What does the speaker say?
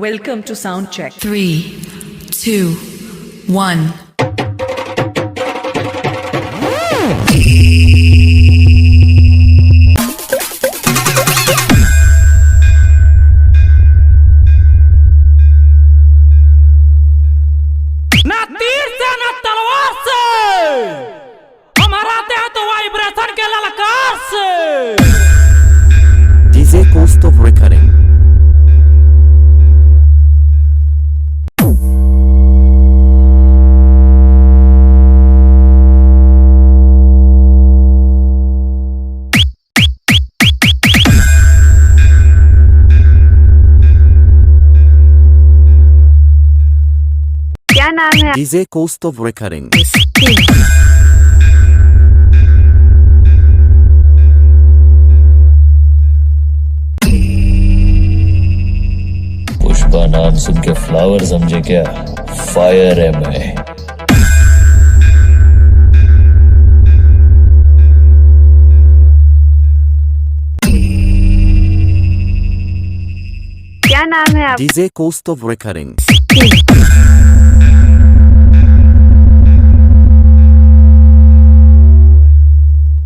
Welcome to Soundcheck. 3, 2, 1. ना तीर से ना तलवार से हमारा देह तो वाइब्रेशन के ललकार से। DJ Coast of Recurring. क्या नाम है? DJ Coast of Recurring. Pushpa नाम सुन के फ्लावर समझे क्या? फायर है मैं। क्या नाम है आप? DJ Coast of Recurring.